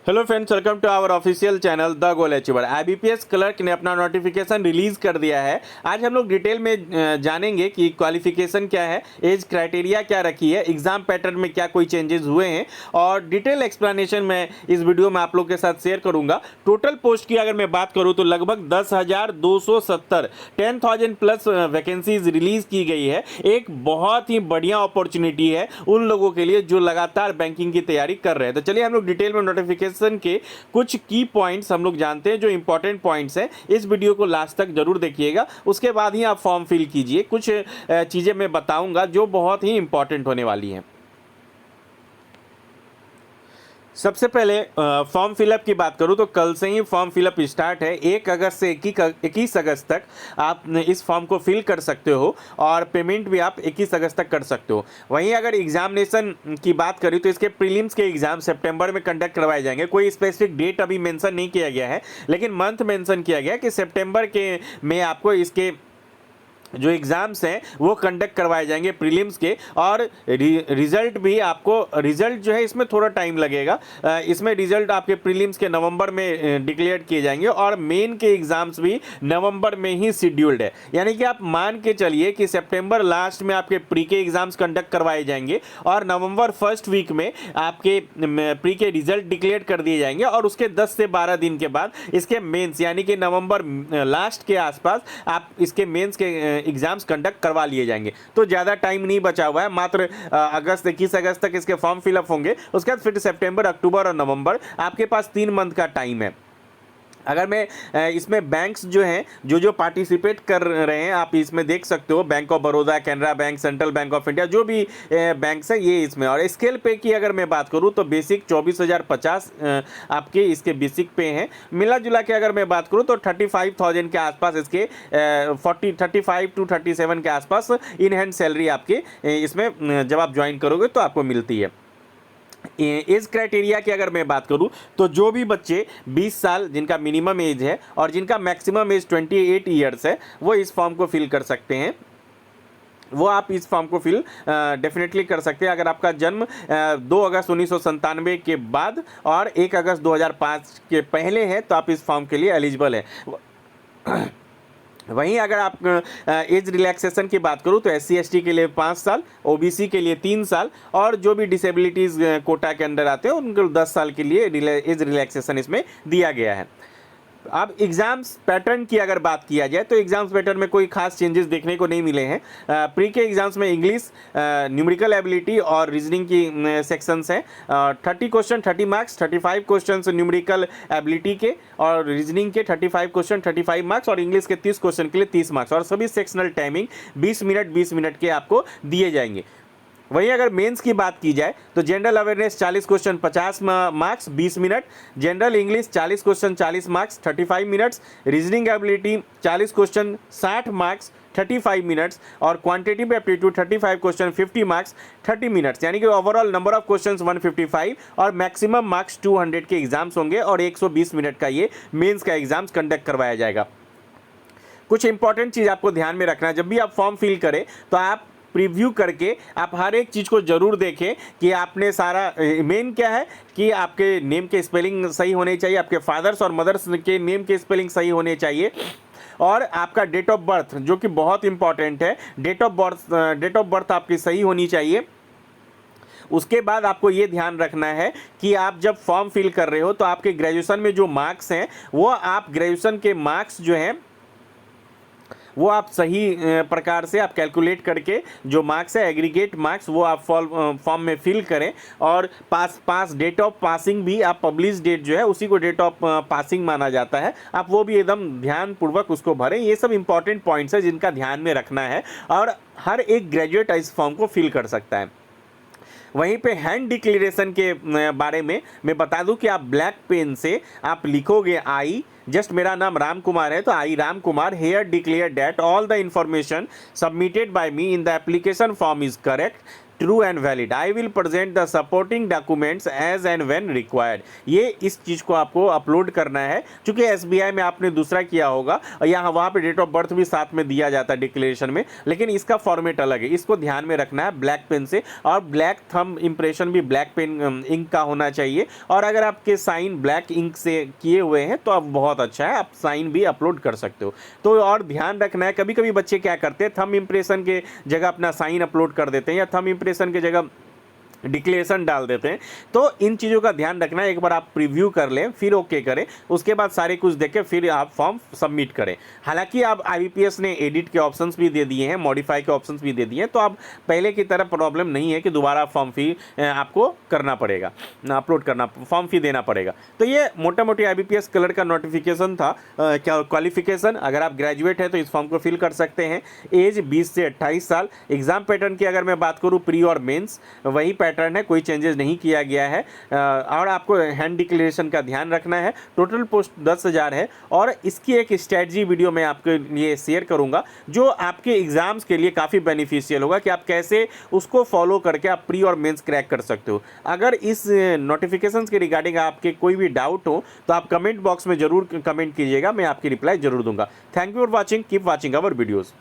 Hello friends, welcome to our official channel the goal achiever. IBPS clerk ने अपना notification release कर दिया है। आज हम लोग डिटेल में जानेंगे कि क्वालिफिकेशन क्या है, एज क्राइटेरिया क्या रखी है, एग्जाम पैटर्न में क्या कोई चेंजेस हुए हैं और डिटेल एक्सप्लेनेशन मैं इस वीडियो में आप लोग के साथ शेयर करूंगा। टोटल पोस्ट की अगर मैं बात करूं तो लगभग 10,270 10,000 प्लस वैकेंसीज रिलीज की गई है। एक बहुत ही बढ़िया अपॉर्चुनिटी है उन लोगों के लिए जो लगातार बैंकिंग की तैयारी कर रहे हैं। तो चलिए हम लोग डिटेल में नोटिफिकेशन के कुछ की पॉइंट्स हम लोग जानते हैं, जो इंपॉर्टेंट पॉइंट्स हैं। इस वीडियो को लास्ट तक जरूर देखिएगा, उसके बाद ही आप फॉर्म फिल कीजिए। कुछ चीजें मैं बताऊंगा जो बहुत ही इंपॉर्टेंट होने वाली हैं। सबसे पहले फॉर्म फिलअप की बात करूं तो कल से ही फॉर्म फिलअप स्टार्ट है। 1 अगस्त से 21 अगस्त तक आप इस फॉर्म को फिल कर सकते हो और पेमेंट भी आप 21 अगस्त तक कर सकते हो। वहीं अगर एग्जामिनेशन की बात करें तो इसके प्रीलिम्स के एग्जाम सितंबर में कंडक्ट करवाए जाएंगे। कोई स्पेसिफिक डेट अभी मेंशन नहीं किया गया है, लेकिन मंथ मेंशन किया गया कि सितंबर के में आपको इसके जो एग्ज़ाम्स हैं वो कंडक्ट करवाए जाएंगे प्रीलिम्स के। और रिजल्ट भी आपको, रिजल्ट जो है इसमें थोड़ा टाइम लगेगा। इसमें रिजल्ट आपके प्रीलिम्स के नवंबर में डिक्लेयर किए जाएंगे और मेन के एग्ज़ाम्स भी नवंबर में ही शेड्यूल्ड है। यानी कि आप मान के चलिए कि सितंबर लास्ट में आपके प्री के एग्ज़ाम्स कंडक्ट करवाए जाएंगे और नवंबर फर्स्ट वीक में आपके प्री के रिजल्ट डिक्लेयर कर दिए जाएंगे और उसके 10 से 12 दिन के बाद इसके मेंस, यानी कि नवंबर लास्ट के आसपास आप इसके मेंस के एग्जाम्स कंडक्ट करवा लिए जाएंगे। तो ज़्यादा टाइम नहीं बचा हुआ है, मात्र 21 अगस्त तक इसके फॉर्म फिलअप होंगे। उसके बाद फिर सितंबर, अक्टूबर और नवंबर आपके पास 3 मंथ का टाइम है। अगर मैं इसमें बैंक्स जो हैं जो पार्टिसिपेट कर रहे हैं आप इसमें देख सकते हो, bank of Baroda, Canara bank, central bank of India, जो भी बैंक्स हैं ये इसमें। और स्केल पे की अगर मैं बात करूं तो बेसिक 24,050 आपके इसके बेसिक पे हैं। मिला जुला के अगर मैं बात करूं तो 35,000 के आसपास इसके 35 to 37 के आसपास इन हैंड सैलरी आपके इसमें जब आप ज्वाइन करोगे तो आपको मिलती है। एज क्राइटेरिया की अगर मैं बात करूं तो जो भी बच्चे 20 साल जिनका मिनिमम एज है और जिनका मैक्सिमम एज 28 ईयर्स है वो इस फॉर्म को फिल कर सकते हैं। वो आप इस फॉर्म को फिल डेफिनेटली कर सकते हैं। अगर आपका जन्म 2 अगस्त 1997 के बाद और 1 अगस्त 2005 के पहले है तो आप इस फॉर्म के लिए एलिजिबल है। वहीं अगर आप एज रिलैक्सेशन की बात करूं तो SC/ST के लिए 5 साल, OBC के लिए 3 साल और जो भी डिसेबिलिटीज़ कोटा के अंदर आते हैं उनको 10 साल के लिए एज रिलैक्सेशन इसमें दिया गया है। अब एग्ज़ाम्स पैटर्न की अगर बात किया जाए तो एग्ज़ाम्स पैटर्न में कोई खास चेंजेस देखने को नहीं मिले हैं। प्री के एग्ज़ाम्स में इंग्लिश, न्यूमेरिकल एबिलिटी और रीजनिंग की सेक्शंस हैं। 30 question 30 marks, 35 question numerical ability के और रीजनिंग के 35 क्वेश्चन 35 मार्क्स और इंग्लिश के 30 क्वेश्चन के लिए 30 मार्क्स और सभी सेक्शनल टाइमिंग 20 मिनट के आपको दिए जाएंगे। वहीं अगर मेंस की बात की जाए तो general awareness 40 question 50 marks 20 minute, general English 40 question 40 marks 35 minutes, reasoning ability 40 question 60 marks 35 minutes और quantitative aptitude 35 question 50 marks 30 minutes. यानी कि ओवरऑल नंबर ऑफ क्वेश्चंस 155 और मैक्सिमम मार्क्स 200 के एग्जाम्स होंगे और 120 मिनट का ये मेंस का एग्जाम्स कंडक्ट करवाया जाएगा। कुछ इंपॉर्टेंट चीज़ आपको ध्यान में रखना है, जब भी आप फॉर्म फिल करें तो आप प्रीव्यू करके आप हर एक चीज़ को ज़रूर देखें कि आपने सारा, मेन क्या है कि आपके नेम के स्पेलिंग सही होने चाहिए, आपके फादर्स और मदर्स के नेम के स्पेलिंग सही होने चाहिए और आपका डेट ऑफ बर्थ जो कि बहुत इंपॉर्टेंट है, डेट ऑफ बर्थ आपकी सही होनी चाहिए। उसके बाद आपको ये ध्यान रखना है कि आप जब फॉर्म फिल कर रहे हो तो आपके ग्रेजुएशन में जो मार्क्स हैं वो आप ग्रेजुएशन के मार्क्स जो हैं वो आप सही प्रकार से आप कैलकुलेट करके जो मार्क्स है एग्रीगेट मार्क्स वो आप फॉर्म में फिल करें। और पास डेट ऑफ पासिंग भी आप पब्लिश डेट जो है उसी को डेट ऑफ पासिंग माना जाता है, आप वो भी एकदम ध्यानपूर्वक उसको भरें। ये सब इंपॉर्टेंट पॉइंट्स है जिनका ध्यान में रखना है और हर एक ग्रेजुएट इस फॉर्म को फिल कर सकता है। वहीं पे हैंड डिक्लेरेशन के बारे में मैं बता दूं कि आप ब्लैक पेन से आप लिखोगे आई, जस्ट मेरा नाम राम कुमार है तो I Ram Kumar here declare that all the information submitted by me in the application form is correct. True and valid. I will present the supporting documents as and when required. ये इस चीज़ को आपको अपलोड करना है, क्योंकि एसबीआई में आपने दूसरा किया होगा, यहाँ वहाँ पे डेट ऑफ बर्थ भी साथ में दिया जाता है डिक्लेरेशन में, लेकिन इसका फॉर्मेट अलग है। इसको ध्यान में रखना है ब्लैक पेन से, और ब्लैक थंब इंप्रेशन भी ब्लैक पेन इंक का होना चाहिए। और अगर आपके साइन ब्लैक इंक से किए हुए हैं तो अब बहुत अच्छा है, आप साइन भी अपलोड कर सकते हो। तो और ध्यान रखना है, कभी कभी बच्चे क्या करते हैं, थंब इंप्रेशन के जगह अपना साइन अपलोड कर देते हैं, या थंब इंप्रेशन के जगह डिक्लेरेशन डाल देते हैं। तो इन चीज़ों का ध्यान रखना है, एक बार आप प्रीव्यू कर लें, फिर ओके करें, उसके बाद सारे कुछ देखें, फिर आप फॉर्म सबमिट करें। हालांकि आप IBPS ने एडिट के ऑप्शंस भी दे दिए हैं, मॉडिफाई के ऑप्शंस भी दे दिए हैं, तो अब पहले की तरह प्रॉब्लम नहीं है कि दोबारा फॉर्म फी आपको करना पड़ेगा, अपलोड करना, फॉर्म फी देना पड़ेगा। तो ये मोटा मोटी IBPS कलर का नोटिफिकेशन था। क्या क्वालिफिकेशन, अगर आप ग्रेजुएट हैं तो इस फॉर्म को फिल कर सकते हैं। एज 20 से 28 साल। एग्जाम पैटर्न की अगर मैं बात करूँ, प्री और मेंस वही पैटर्न है, कोई चेंजेस नहीं किया गया है। और आपको हैंड डिक्लेरेशन का ध्यान रखना है। टोटल पोस्ट 10,000 है, और इसकी एक स्ट्रेटजी वीडियो मैं आपके लिए शेयर करूंगा, जो आपके एग्जाम्स के लिए काफ़ी बेनिफिशियल होगा, कि आप कैसे उसको फॉलो करके आप प्री और मेंस क्रैक कर सकते हो। अगर इस नोटिफिकेशंस के रिगार्डिंग आपके कोई भी डाउट हो तो आप कमेंट बॉक्स में जरूर कमेंट कीजिएगा, मैं आपकी रिप्लाई जरूर दूंगा। Thank you for watching, keep watching our videos.